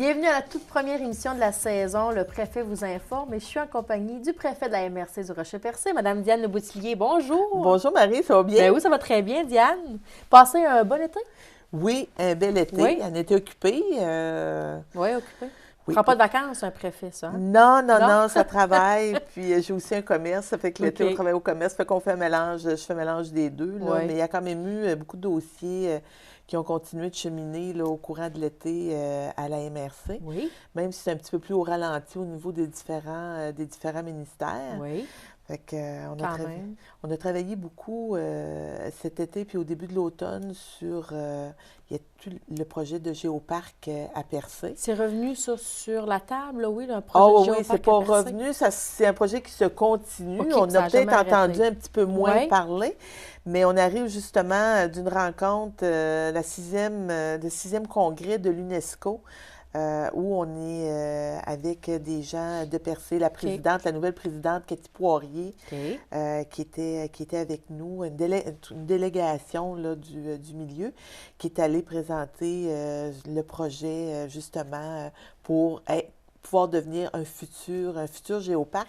Bienvenue à la toute première émission de la saison. Le préfet vous informe et je suis en compagnie du préfet de la MRC du Rocher-Percé, Mme Diane Leboutillier. Bonjour! Bonjour Marie, ça va bien? Ben oui, ça va très bien, Diane. Passez un bon été? Oui, un bel été. Oui. On était occupés. Oui, occupé. Oui. Prends pas de vacances, un préfet, ça? Hein? Non, ça travaille. Puis j'ai aussi un commerce, ça fait que l'été, OK. on travaille au commerce, ça fait qu'on fait un mélange, je fais un mélange des deux, là. Oui. Mais il y a quand même eu beaucoup de dossiers qui ont continué de cheminer là, au courant de l'été à la MRC, Oui. même si c'est un petit peu plus au ralenti au niveau des différents ministères. Oui. Fait que, Quand même. on a travaillé beaucoup cet été puis au début de l'automne sur il y a tout le projet de géoparc à Percé. C'est revenu sur la table, là, oui, un Ah projet de oui, géoparc c'est pas à Percé? revenu, c'est un projet qui se continue. OK, On ça a a peut-être jamais entendu arrêté. un petit peu moins Oui. parler, mais on arrive justement d'une rencontre, le sixième congrès de l'UNESCO, où on est avec des gens de Percé, la présidente, la nouvelle présidente, Cathy Poirier, OK. qui était avec nous, une délégation là, du milieu, qui est allée présenter le projet justement pour pouvoir devenir un futur géoparc.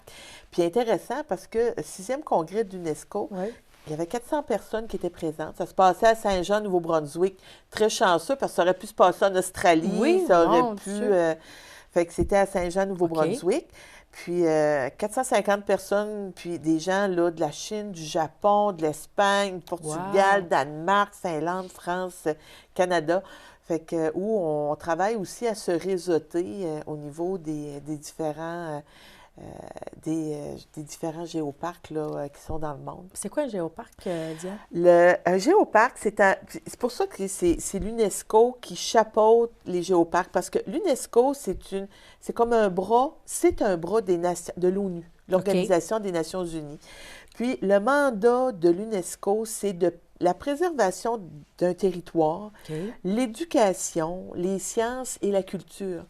Puis intéressant parce que le sixième congrès de l'UNESCO, Oui. il y avait 400 personnes qui étaient présentes. Ça se passait à Saint-Jean, Nouveau-Brunswick. Très chanceux parce que ça aurait pu se passer en Australie, Oui, ça aurait mon pu... Dieu. fait que c'était à Saint-Jean, OK. Nouveau-Brunswick. Puis 450 personnes, puis des gens là, de la Chine, du Japon, de l'Espagne, Portugal, Wow. Danemark, Finlande, France, Canada. Fait que, où on travaille aussi à se réseauter au niveau des différents géoparcs là, qui sont dans le monde. C'est quoi un géoparc, Diane? Un géoparc, c'est pour ça que c'est l'UNESCO qui chapeaute les géoparcs, parce que l'UNESCO, c'est comme un bras de l'ONU, l'Organisation des Nations Unies. Puis le mandat de l'UNESCO, c'est de la préservation d'un territoire, OK. l'éducation, les sciences et la culture.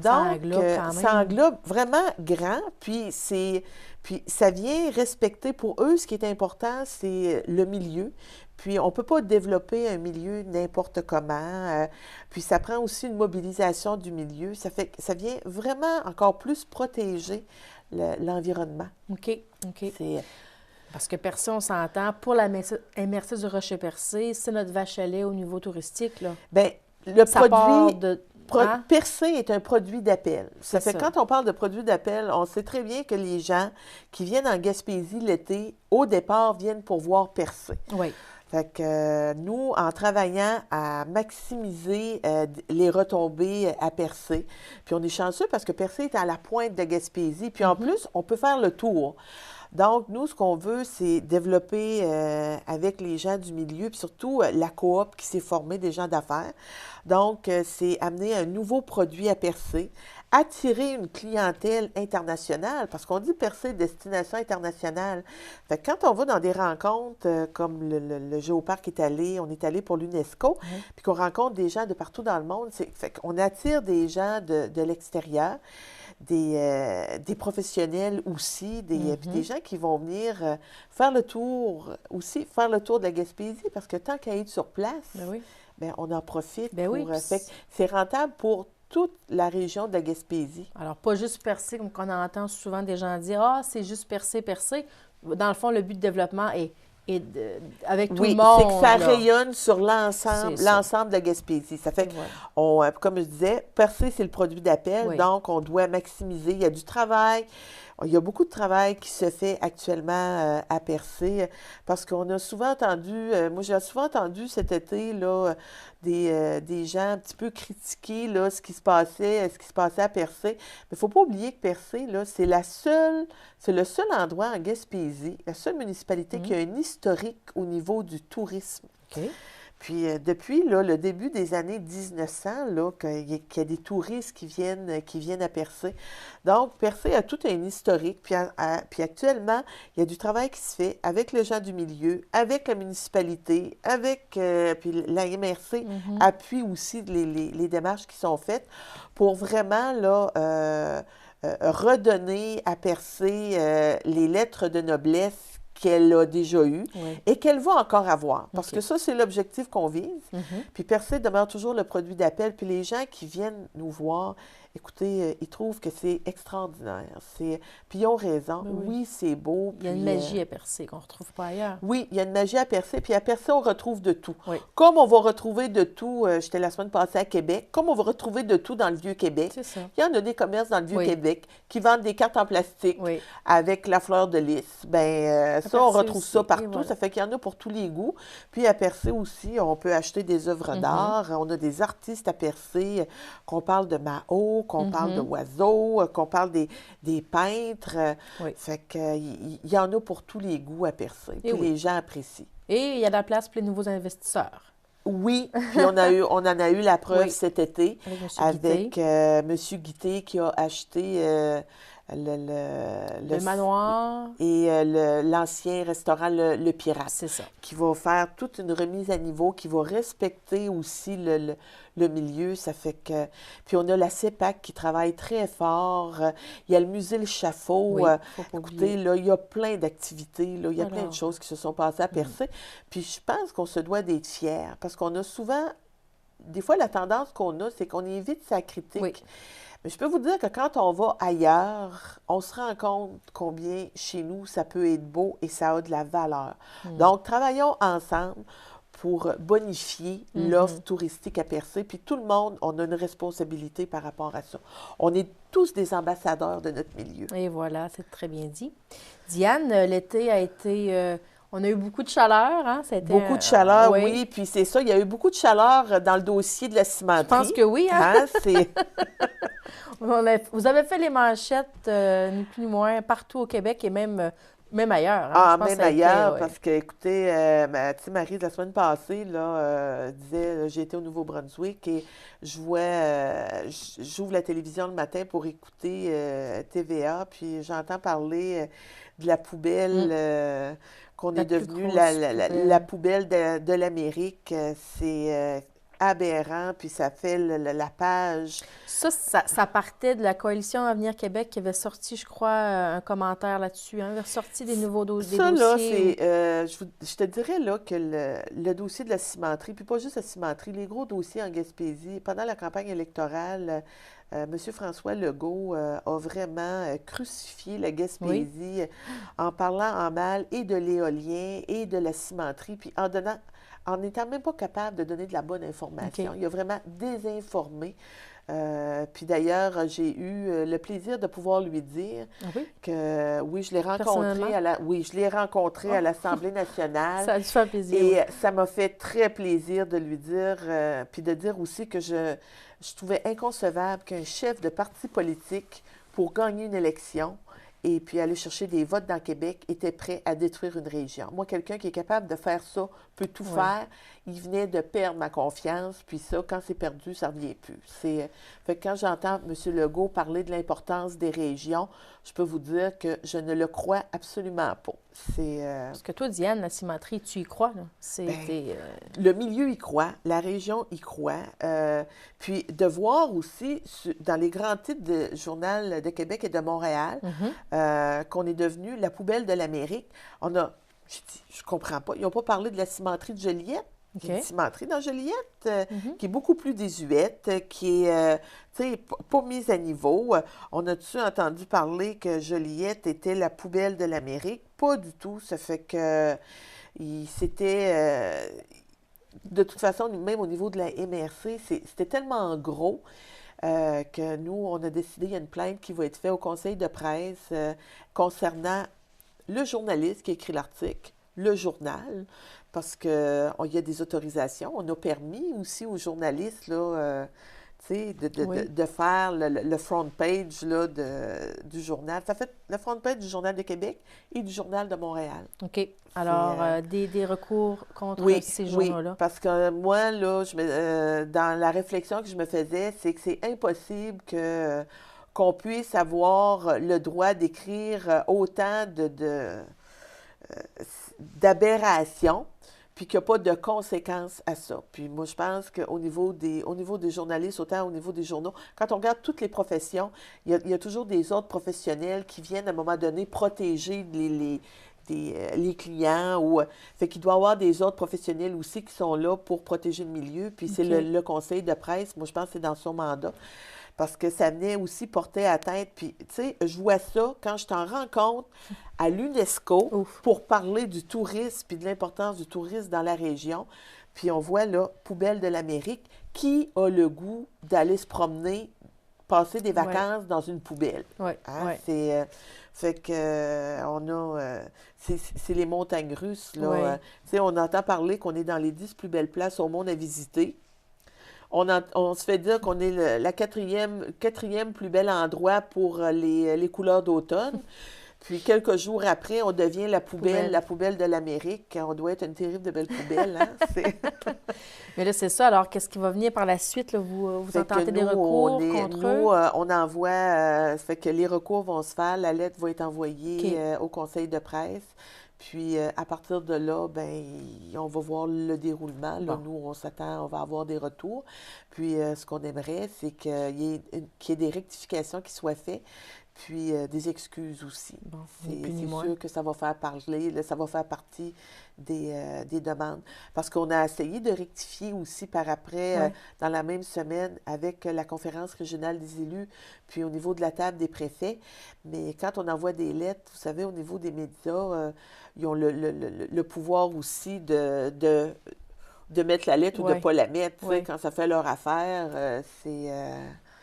Ça Donc, englobe quand ça même. englobe vraiment grand, puis ça vient respecter pour eux, ce qui est important, c'est le milieu. Puis on ne peut pas développer un milieu n'importe comment. Puis ça prend aussi une mobilisation du milieu. Ça fait que ça vient vraiment encore plus protéger l'environnement. OK. OK. C'est Parce que Percé, on s'entend, pour la MRC du Rocher-Percé, c'est notre vache à lait au niveau touristique, là. bien, le Ça part produit de... Hein? Percé est un produit d'appel. Ça C'est fait ça. quand on parle de produit d'appel, on sait très bien que les gens qui viennent en Gaspésie l'été, au départ, viennent pour voir Percé. Oui. Fait que nous, en travaillant à maximiser les retombées à Percé, puis on est chanceux parce que Percé est à la pointe de Gaspésie, puis en plus, on peut faire le tour. Donc, nous, ce qu'on veut, c'est développer avec les gens du milieu, puis surtout la coop qui s'est formée des gens d'affaires. Donc, c'est amener un nouveau produit à Percé, attirer une clientèle internationale, parce qu'on dit Percé, destination internationale. Fait que quand on va dans des rencontres comme le Géoparc est allé, on est allé pour l'UNESCO, puis qu'on rencontre des gens de partout dans le monde, fait qu'on attire des gens de l'extérieur. Des professionnels aussi, puis des gens qui vont venir faire le tour de la Gaspésie, parce que tant qu'à être sur place, Ben oui. bien, on en profite. Ben oui, puis fait que c'est rentable pour toute la région de la Gaspésie. Alors, pas juste Percé, comme qu'on entend souvent des gens dire « Ah, c'est juste Percé, Percé ». Dans le fond, le but de développement est avec tout le Oui, monde. c'est que ça là. rayonne sur C'est ça. l'ensemble de la Gaspésie. Ça fait Et voilà. comme je disais, Percé, c'est le produit d'appel, Oui. donc on doit maximiser. Il y a du travail. Il y a beaucoup de travail qui se fait actuellement à Percé, parce qu'on a souvent entendu, moi j'ai souvent entendu cet été là, des gens un petit peu critiquer là, ce qui se passait à Percé. Mais il ne faut pas oublier que Percé, là, c'est le seul endroit en Gaspésie, la seule municipalité qui a un historique au niveau du tourisme. OK. Puis depuis là, le début des années 1900, là, qu'il y a des touristes qui viennent à Percé. Donc, Percé a tout un historique. Puis actuellement, il y a du travail qui se fait avec les gens du milieu, avec la municipalité, puis la MRC appuie aussi les démarches qui sont faites pour vraiment là, redonner à Percé les lettres de noblesse qu'elle a déjà eu Oui. et qu'elle va encore avoir. Parce OK. que ça, c'est l'objectif qu'on vise. Mhm. Puis Percé demeure toujours le produit d'appel. Puis les gens qui viennent nous voir, écoutez, ils trouvent que c'est extraordinaire. Puis ils ont raison. Ben oui. Oui, c'est beau. Il y a une puis, magie à Percé qu'on ne retrouve pas ailleurs. oui, il y a une magie à Percé. Puis à Percé, on retrouve de tout. Oui. Comme on va retrouver de tout, j'étais la semaine passée à Québec, comme on va retrouver de tout dans le Vieux-Québec. C'est ça. Il y en a des commerces dans le Oui. Vieux-Québec qui vendent des cartes en plastique Oui. avec la fleur de lys. Ça, Percé on retrouve aussi, ça et partout. voilà. Ça fait qu'il y en a pour tous les goûts. Puis à Percé aussi, on peut acheter des œuvres d'art. On a des artistes à Percé, qu'on parle de Mao, qu'on parle de oiseaux, qu'on parle des peintres. Oui. Fait qu'il y en a pour tous les goûts à Percé. Puis oui. les gens apprécient. Et il y a de la place pour les nouveaux investisseurs. Oui, puis on en a eu la preuve Oui. cet été Avec M. M. Guité qui a acheté Le manoir. et l'ancien restaurant Le Pirate, C'est ça. qui va faire toute une remise à niveau, qui va respecter aussi le milieu. Ça fait que... Puis on a la CEPAC qui travaille très fort. Il y a le musée Le Chafaud. Oui, faut pas Écoutez, oublier. là, il y a plein d'activités. Là, il y a plein de Alors. choses qui se sont passées à Percé. Puis je pense qu'on se doit d'être fiers parce qu'on a souvent... Des fois, la tendance qu'on a, c'est qu'on évite sa critique. Oui. Mais je peux vous dire que quand on va ailleurs, on se rend compte combien chez nous ça peut être beau et ça a de la valeur. Donc, travaillons ensemble pour bonifier l'offre touristique à Percé. Puis tout le monde, on a une responsabilité par rapport à ça. On est tous des ambassadeurs de notre milieu. Et voilà, c'est très bien dit. Diane, l'été a été... on a eu beaucoup de chaleur, hein? Ça a été Beaucoup de chaleur, oui. Puis c'est ça, il y a eu beaucoup de chaleur dans le dossier de la cimenterie. Je pense que oui, hein? Vous avez fait les manchettes, ni plus ni moins, partout au Québec et même ailleurs. Hein? Ah, Je pense même que ça a été, ailleurs, ouais. parce que, écoutez, Marie, la semaine passée, là, disait, j'ai été au Nouveau-Brunswick et je vois, j'ouvre la télévision le matin pour écouter TVA, puis j'entends parler de la poubelle, qu'on La est plus devenu grosse la poubelle de l'Amérique. C'est aberrant, puis ça fait la page. Ça partait de la Coalition Avenir Québec qui avait sorti, je crois, un commentaire là-dessus. Hein? Il avait sorti des nouveaux dossiers. Ça, là, c'est... je te dirais, là, que le dossier de la cimenterie, puis pas juste la cimenterie, les gros dossiers en Gaspésie, pendant la campagne électorale, M. François Legault a vraiment crucifié la Gaspésie en parlant en mal et de l'éolien et de la cimenterie, puis en n'étant même pas capable de donner de la bonne information. OK. Il a vraiment désinformé. Puis d'ailleurs, j'ai eu le plaisir de pouvoir lui dire que oui, je l'ai rencontré à l'Assemblée nationale. Ça a dû faire plaisir. Et ça m'a fait très plaisir de lui dire, puis de dire aussi que je trouvais inconcevable qu'un chef de parti politique, pour gagner une élection et puis aller chercher des votes dans Québec, était prêt à détruire une région. Moi, quelqu'un qui est capable de faire ça, peut tout faire. Il venait de perdre ma confiance, puis ça, quand c'est perdu, ça ne revient plus. Fait que quand j'entends M. Legault parler de l'importance des régions, je peux vous dire que je ne le crois absolument pas. Parce que toi, Diane, la cimenterie, tu y crois, là? Le milieu y croit, la région y croit. Puis de voir aussi, dans les grands titres du Journal de Québec et de Montréal, qu'on est devenu la poubelle de l'Amérique, je comprends pas, ils n'ont pas parlé de la cimenterie de Joliette. Il y a une cimenterie dans Joliette qui est beaucoup plus désuète, qui est, pas mise à niveau. On a-tu entendu parler que Joliette était la poubelle de l'Amérique? Pas du tout. Ça fait que c'était... de toute façon, même au niveau de la MRC, c'était tellement gros que nous, on a décidé, il y a une plainte qui va être faite au conseil de presse concernant le journaliste qui a écrit l'article, le journal, parce qu'il y a des autorisations. On a permis aussi aux journalistes là, de faire le front page là, du journal. Ça fait le front page du Journal de Québec et du Journal de Montréal. OK. Alors, des recours contre ces journaux-là? Oui, parce que moi, là, dans la réflexion que je me faisais, c'est que c'est impossible qu'on puisse avoir le droit d'écrire autant d'aberrations, puis qu'il n'y a pas de conséquences à ça. Puis moi, je pense qu'au niveau des journalistes, autant au niveau des journaux, quand on regarde toutes les professions, il y a toujours des autres professionnels qui viennent à un moment donné protéger les clients. Fait qu'il doit y avoir des autres professionnels aussi qui sont là pour protéger le milieu. Puis c'est OK. le conseil de presse, moi je pense que c'est dans son mandat, parce que ça venait aussi porter atteinte. Puis, tu sais, je vois ça quand je t'en rends compte à l'UNESCO Ouf. pour parler du tourisme puis de l'importance du tourisme dans la région. Puis on voit là, poubelle de l'Amérique, qui a le goût d'aller se promener, passer des Ouais. vacances dans une poubelle? Oui, Hein? oui. Fait que, on a, c'est les montagnes russes, là. Ouais. Tu sais, on entend parler qu'on est dans les 10 plus belles places au monde à visiter. On se fait dire qu'on est la quatrième plus bel endroit pour les couleurs d'automne. Puis quelques jours après, on devient Poubelle. la poubelle de l'Amérique. On doit être une terrible de belle poubelle, hein? Mais là, c'est ça. Alors, qu'est-ce qui va venir par la suite? Là? Vous Fait que intentez des nous, recours contre eux? on envoie, ça fait que les recours vont se faire, la lettre va être envoyée OK. au conseil de presse. Puis à partir de là, ben, on va voir le déroulement. Là, Bon. nous, on s'attend, on va avoir des retours. Puis ce qu'on aimerait, c'est qu'il y ait des rectifications qui soient faites, puis des excuses aussi. Bon, ni plus ni C'est moins. sûr que ça va faire parler, là, ça va faire partie des demandes. Parce qu'on a essayé de rectifier aussi par après, Ouais. dans la même semaine, avec la conférence régionale des élus, puis au niveau de la table des préfets. Mais quand on envoie des lettres, vous savez, au niveau des médias, ils ont le pouvoir aussi de mettre la lettre ou de ne Ouais. pas la mettre. Tu sais, Ouais. quand ça fait leur affaire, c'est...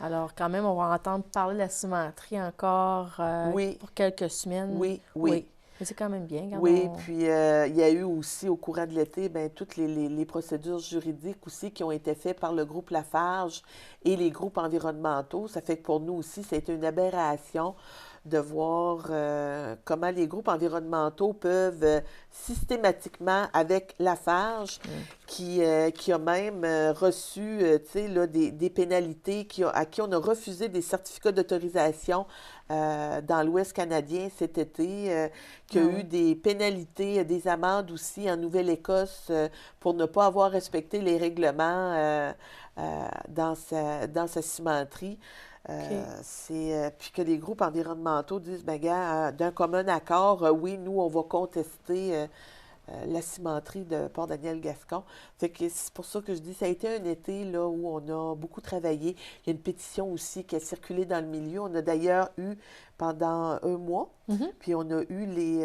Alors, quand même, on va entendre parler de la cimenterie encore Oui, pour quelques semaines. oui. Oui. Mais c'est quand même bien. Quand Oui, on... puis il y a eu aussi au courant de l'été, ben, toutes les procédures juridiques aussi qui ont été faites par le groupe Lafarge et les groupes environnementaux. Ça fait que pour nous aussi, ça a été une aberration de voir comment les groupes environnementaux peuvent systématiquement, avec Lafarge, qui a même reçu tu sais, là, des pénalités, à qui on a refusé des certificats d'autorisation dans l'Ouest canadien cet été, qui a eu des pénalités, des amendes aussi en Nouvelle-Écosse pour ne pas avoir respecté les règlements dans sa cimenterie. Puis que les groupes environnementaux disent, ben gars, d'un commun accord, oui, nous, on va contester la cimenterie de Port-Daniel-Gascon. Fait que c'est pour ça que je dis, ça a été un été là, où on a beaucoup travaillé. Il y a une pétition aussi qui a circulé dans le milieu. On a d'ailleurs eu pendant un mois, puis on a eu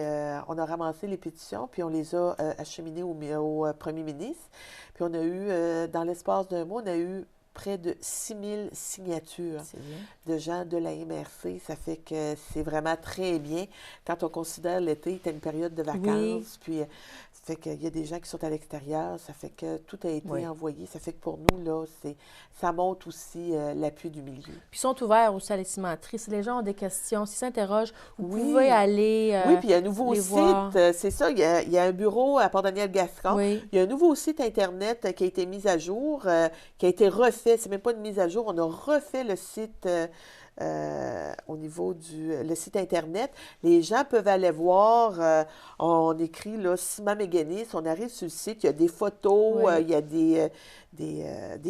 on a ramassé les pétitions, puis on les a acheminées au premier ministre. Puis on a eu, dans l'espace d'un mois, on a eu près de 6000 signatures de gens de la MRC. Ça fait que c'est vraiment très bien quand on considère l'été, c'est une période de vacances, puis ça fait qu'il y a des gens qui sont à l'extérieur, ça fait que tout a été envoyé. Ça fait que pour nous, là, ça montre aussi l'appui du milieu. Puis ils sont ouverts aussi à la cimenterie. Si les gens ont des questions, s'ils s'interrogent, vous pouvez aller oui, puis il y a un nouveau voir. site, c'est ça, il y a un bureau à Port-Daniel-Gascon. Oui. Il y a un nouveau site Internet qui a été mis à jour, qui a été refait. C'est même pas une mise à jour, on a refait le site au niveau le site Internet. Les gens peuvent aller voir, on écrit là, Ciment Méganis, on arrive sur le site, il y a des photos, il y a des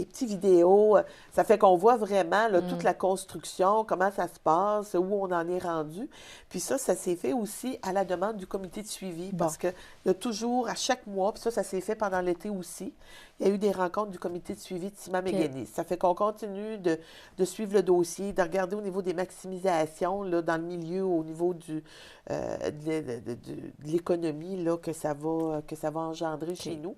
petites vidéos. Ça fait qu'on voit vraiment là, toute la construction, comment ça se passe, où on en est rendu. Puis ça s'est fait aussi à la demande du comité de suivi, parce qu'il y a toujours, à chaque mois, puis ça s'est fait pendant l'été aussi, il y a eu des rencontres du comité de suivi de Ciment Méganis. Ça fait qu'on continue de suivre le dossier, de regarder au niveau des maximisations là, dans le milieu, au niveau de l'économie là, que ça va engendrer chez nous.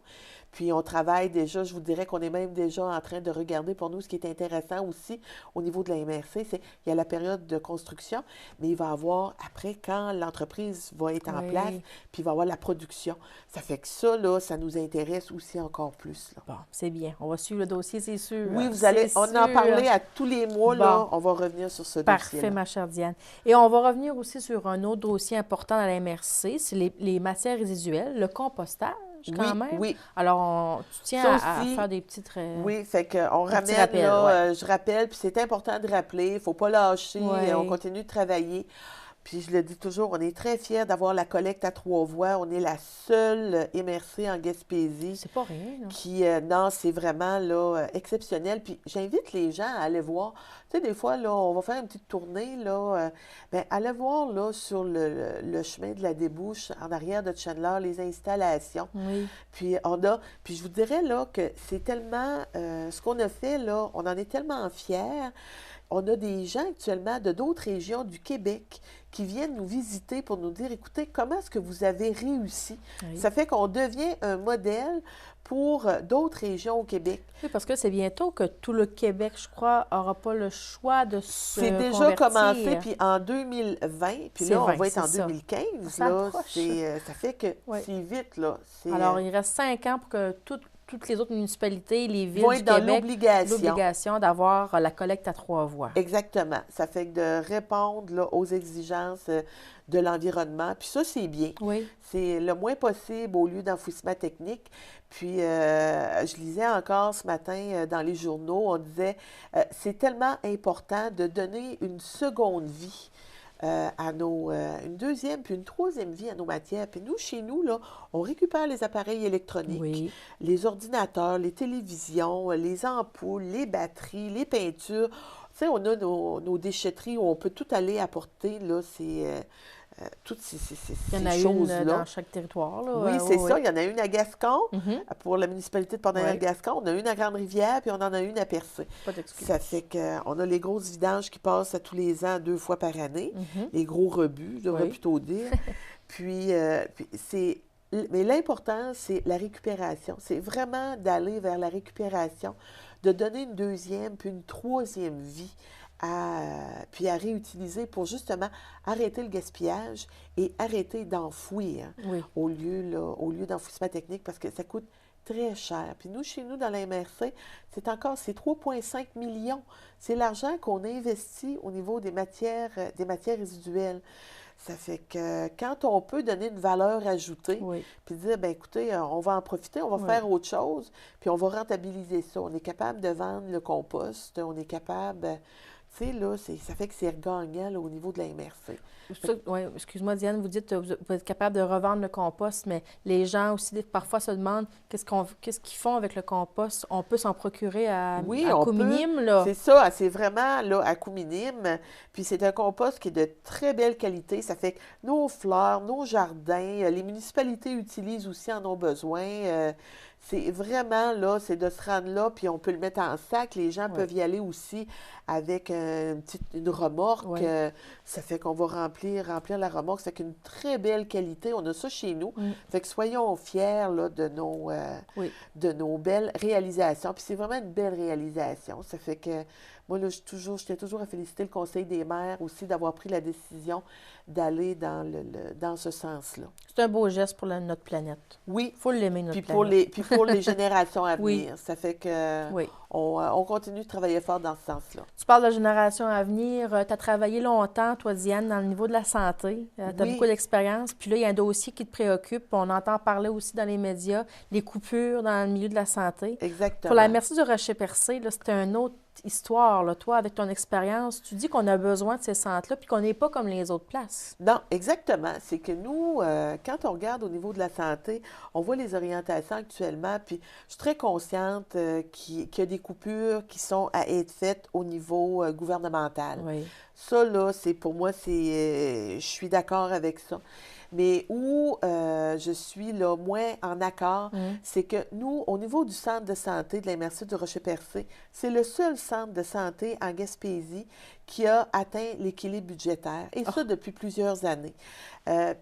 Puis on travaille déjà, je vous dirais qu'on est même déjà en train de regarder pour nous ce qui est intéressant aussi au niveau de la MRC, c'est qu'il y a la période de construction, mais il va y avoir après quand l'entreprise va être en place, puis il va y avoir la production. Ça fait que ça, là, ça nous intéresse aussi encore plus. Là. Bon, c'est bien. On va suivre le dossier, c'est sûr. Oui, on en parlait à tous les mois, là, on va revenir sur ce dossier. Parfait, ma chère Diane. Et on va revenir aussi sur un autre dossier important à la MRC, c'est les matières résiduelles, le compostage. Quand même. Oui. Alors, tu tiens à faire des petites... Oui, fait qu'on ramène, là, je rappelle, puis c'est important de rappeler, il ne faut pas lâcher, on continue de travailler Puis je le dis toujours, on est très fiers d'avoir la collecte à 3 voies. On est la seule MRC en Gaspésie C'est pas rien, là. qui, non, c'est vraiment là, exceptionnel. Puis j'invite les gens à aller voir. Tu sais, des fois, là, on va faire une petite tournée, là. Bien, allez voir, là, sur le chemin de la débouche, en arrière de Chandler, les installations. Oui. Puis puis je vous dirais, là, que c'est tellement, ce qu'on a fait, là, on en est tellement fiers. On a des gens actuellement de d'autres régions du Québec qui viennent nous visiter pour nous dire, écoutez, comment est-ce que vous avez réussi? Oui. Ça fait qu'on devient un modèle pour d'autres régions au Québec. Oui, parce que c'est bientôt que tout le Québec, je crois, n'aura pas le choix de se C'est déjà convertir. commencé, puis en 2020, puis C'est là, on 20, va être c'est en ça. 2015, Ça là, approche. ça fait que Oui. c'est vite, là. Alors, il reste 5 ans pour que toutes les autres municipalités, les villes vont du être dans Québec, l'obligation. l'obligation d'avoir la collecte à 3 voies. Exactement. Ça fait que de répondre là, aux exigences de l'environnement. Puis ça, c'est bien. Oui. C'est le moins possible au lieu d'enfouissement technique. Puis, je lisais encore ce matin dans les journaux, on disait, c'est tellement important de donner une seconde vie une deuxième puis une troisième vie à nos matières. Puis nous, chez nous, là, on récupère les appareils électroniques, Oui. les ordinateurs, les télévisions, les ampoules, les batteries, les peintures. Tu sais, on a nos déchetteries où on peut tout aller apporter, là, toutes ces Il y en a une choses-là. dans chaque territoire, là. Oui, c'est ça. Il y en a une à Gascon, Mhm. pour la municipalité de Port-Neuf-Gascon. On a une à Grande-Rivière, puis on en a une à Percé. Pas d'excuse. Ça fait qu'on a les grosses vidanges qui passent à tous les ans, 2 fois par année. Mhm. Les gros rebuts, je devrais Oui. plutôt dire. puis mais l'important, c'est la récupération. C'est vraiment d'aller vers la récupération, de donner une deuxième puis une troisième vie puis à réutiliser pour justement arrêter le gaspillage et arrêter d'enfouir Oui. au lieu d'enfouissement technique parce que ça coûte très cher. Puis nous, chez nous, dans la MRC, c'est 3,5 millions. C'est l'argent qu'on investit au niveau des matières résiduelles. Ça fait que quand on peut donner une valeur ajoutée, Oui. puis dire, bien écoutez, on va en profiter, on va Oui. faire autre chose, puis on va rentabiliser ça. On est capable de vendre le compost, on est capable, tu sais, là, ça fait que c'est gagnant là, au niveau de la MRC. Oui, excuse-moi, Diane, vous dites que vous êtes capable de revendre le compost, mais les gens aussi, parfois, se demandent qu'est-ce qu'ils font avec le compost. On peut s'en procurer à Couminim, là. C'est ça, c'est vraiment là, à Couminim. Puis c'est un compost qui est de très belle qualité. Ça fait que nos fleurs, nos jardins, les municipalités utilisent aussi, en ont besoin. C'est vraiment, là, c'est de se rendre là, puis on peut le mettre en sac. Les gens peuvent y aller aussi avec une remorque. Oui. Ça fait qu'on va remplir la remorque. Ça fait qu'une très belle qualité. On a ça chez nous. Fait que soyons fiers là, de nos belles réalisations. Puis c'est vraiment une belle réalisation. Ça fait que moi, là, j'étais toujours à féliciter le Conseil des maires aussi d'avoir pris la décision d'aller dans ce sens-là. C'est un beau geste pour notre planète. Oui. Il faut l'aimer, notre Puis planète. puis pour les générations à Oui. venir. Ça fait que Oui. on continue de travailler fort dans ce sens-là. Tu parles de la génération à venir. Tu as travaillé longtemps, toi, Diane, dans le niveau de la santé. Tu as Oui. beaucoup d'expérience. Puis là, il y a un dossier qui te préoccupe. On entend parler aussi dans les médias, les coupures dans le milieu de la santé. Exactement. Pour la MRC du Rocher-Percé, c'est une autre histoire. Là. Toi, avec ton expérience, tu dis qu'on a besoin de ces centres-là puis qu'on n'est pas comme les autres places. Non, exactement. C'est que nous, quand on regarde au niveau de la santé, on voit les orientations actuellement, puis je suis très consciente qu'il y a des coupures qui sont à être faites au niveau gouvernemental. Oui. Ça, là, pour moi, je suis d'accord avec ça. Mais où je suis là, moins en accord, c'est que nous, au niveau du centre de santé de la MRC du Rocher-Percé, c'est le seul centre de santé en Gaspésie qui a atteint l'équilibre budgétaire, et ça depuis plusieurs années.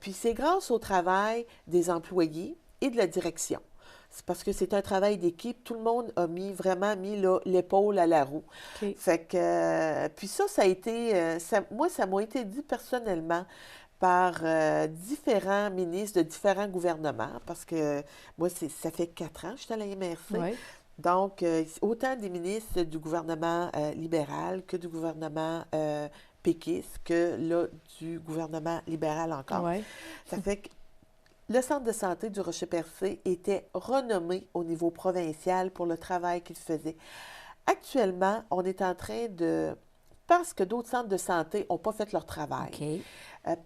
Puis c'est grâce au travail des employés et de la direction. C'est parce que c'est un travail d'équipe. Tout le monde a vraiment mis l'épaule à la roue. Okay. Fait que, puis ça a été, moi, ça m'a été dit personnellement par différents ministres de différents gouvernements, parce que moi, ça fait 4 ans que je suis à la MRC. Oui. Donc, autant des ministres du gouvernement libéral que du gouvernement péquiste, que là, du gouvernement libéral encore. Oui. Ça fait que le centre de santé du Rocher-Percé était renommé au niveau provincial pour le travail qu'il faisait. Actuellement, on est en train de parce que d'autres centres de santé n'ont pas fait leur travail,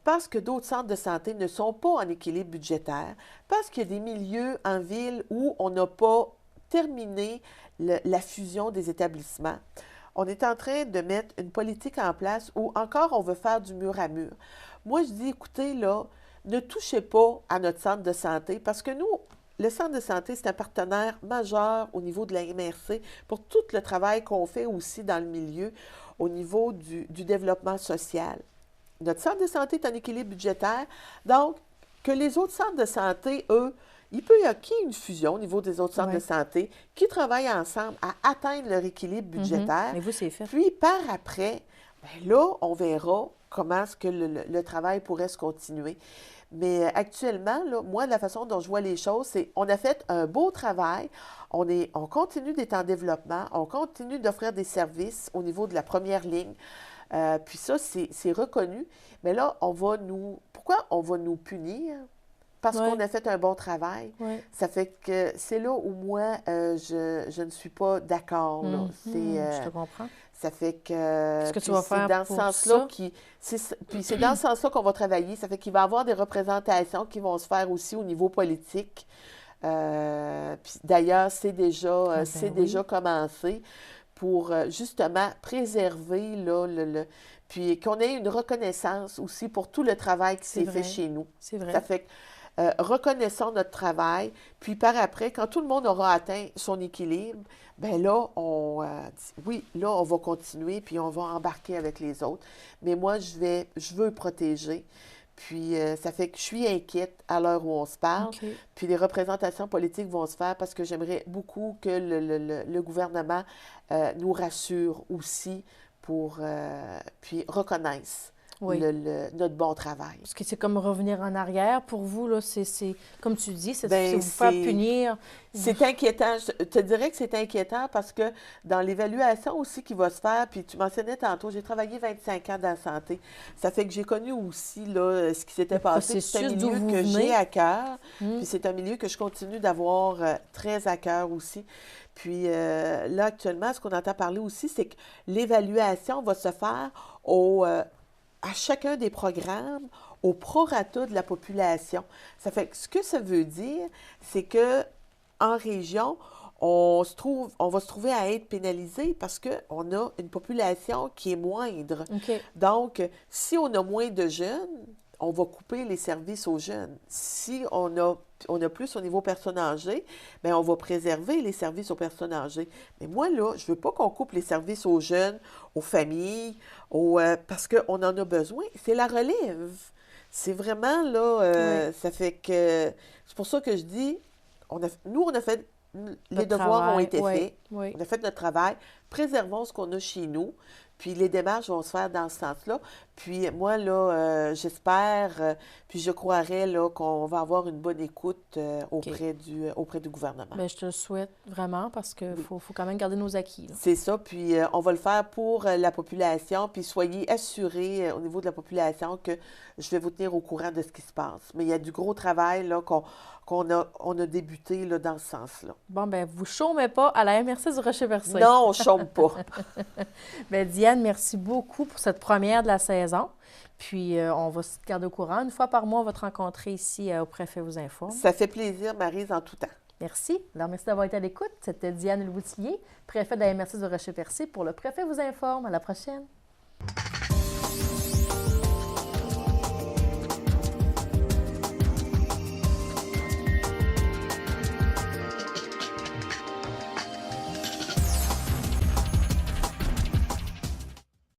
parce que d'autres centres de santé ne sont pas en équilibre budgétaire, parce qu'il y a des milieux en ville où on n'a pas terminé la fusion des établissements. On est en train de mettre une politique en place où encore on veut faire du mur à mur. Moi, je dis, écoutez, là, ne touchez pas à notre centre de santé parce que nous, le centre de santé, c'est un partenaire majeur au niveau de la MRC pour tout le travail qu'on fait aussi dans le milieu au niveau du développement social. Notre centre de santé est en équilibre budgétaire, donc que les autres centres de santé, eux, il peut y avoir une fusion au niveau des autres centres de santé qui travaillent ensemble à atteindre leur équilibre budgétaire. Mais vous, c'est fait. Puis, par après, bien là, on verra comment est-ce que le travail pourrait se continuer. Mais actuellement, là, moi, la façon dont je vois les choses, c'est on a fait un beau travail, on continue d'être en développement, on continue d'offrir des services au niveau de la première ligne. Puis ça, c'est reconnu. Mais là, pourquoi on va nous punir? Parce qu'on a fait un bon travail. Ça fait que c'est là où moi, je ne suis pas d'accord. Je te comprends. Ça fait que ce que tu vas faire dans ce sens-là puis c'est dans ce sens-là qu'on va travailler. Ça fait qu'il va y avoir des représentations qui vont se faire aussi au niveau politique. Puis d'ailleurs, c'est déjà commencé pour justement préserver puis qu'on ait une reconnaissance aussi pour tout le travail qui s'est fait chez nous. C'est vrai. Ça fait que reconnaissons notre travail, puis par après, quand tout le monde aura atteint son équilibre, bien là, on va continuer, puis on va embarquer avec les autres. Mais moi, je veux protéger. Puis ça fait que je suis inquiète à l'heure où on se parle. Puis les représentations politiques vont se faire parce que j'aimerais beaucoup que le gouvernement nous rassure aussi puis reconnaisse notre bon travail. Parce que c'est comme revenir en arrière. Pour vous, là, c'est comme tu dis, c'est vous faire punir. C'est inquiétant. Je te dirais que c'est inquiétant parce que dans l'évaluation aussi qui va se faire, puis tu mentionnais tantôt, j'ai travaillé 25 ans dans la santé. Ça fait que j'ai connu aussi là, ce qui s'était passé. C'est un milieu que j'ai à cœur. Puis c'est un milieu que je continue d'avoir très à cœur aussi. Puis là, actuellement, ce qu'on entend parler aussi, c'est que l'évaluation va se faire à chacun des programmes, au prorata de la population. Ça fait que ce que ça veut dire, c'est que en région, on va se trouver à être pénalisé parce qu'on a une population qui est moindre. Donc, si on a moins de jeunes, on va couper les services aux jeunes. Si on a plus au niveau personnes âgées, bien, on va préserver les services aux personnes âgées. Mais moi, là, je ne veux pas qu'on coupe les services aux jeunes, aux familles, parce qu'on en a besoin. C'est la relève. C'est vraiment, là, ça fait que... C'est pour ça que je dis, on a fait... Les devoirs ont été faits. On a fait notre travail. Préservons ce qu'on a chez nous. Puis les démarches vont se faire dans ce sens-là. Puis moi, là, j'espère, puis je croirais là, qu'on va avoir une bonne écoute auprès du gouvernement. Bien, je te le souhaite vraiment parce qu'il faut quand même garder nos acquis. C'est ça. Puis on va le faire pour la population. Puis soyez assurés au niveau de la population que je vais vous tenir au courant de ce qui se passe. Mais il y a du gros travail là, qu'on a débuté là, dans ce sens-là. Bon, bien, vous ne chômez pas à la MRC du Rocher-Percé. Non, on ne chôme pas. Bien, Diane, merci beaucoup pour cette première de la saison. Puis, on va se garder au courant. Une fois par mois, on va te rencontrer ici au Préfet vous informe. Ça fait plaisir, Maryse, en tout temps. Merci. Alors, merci d'avoir été à l'écoute. C'était Diane Leboutillier, préfet de la MRC du Rocher-Percé pour le Préfet vous informe. À la prochaine.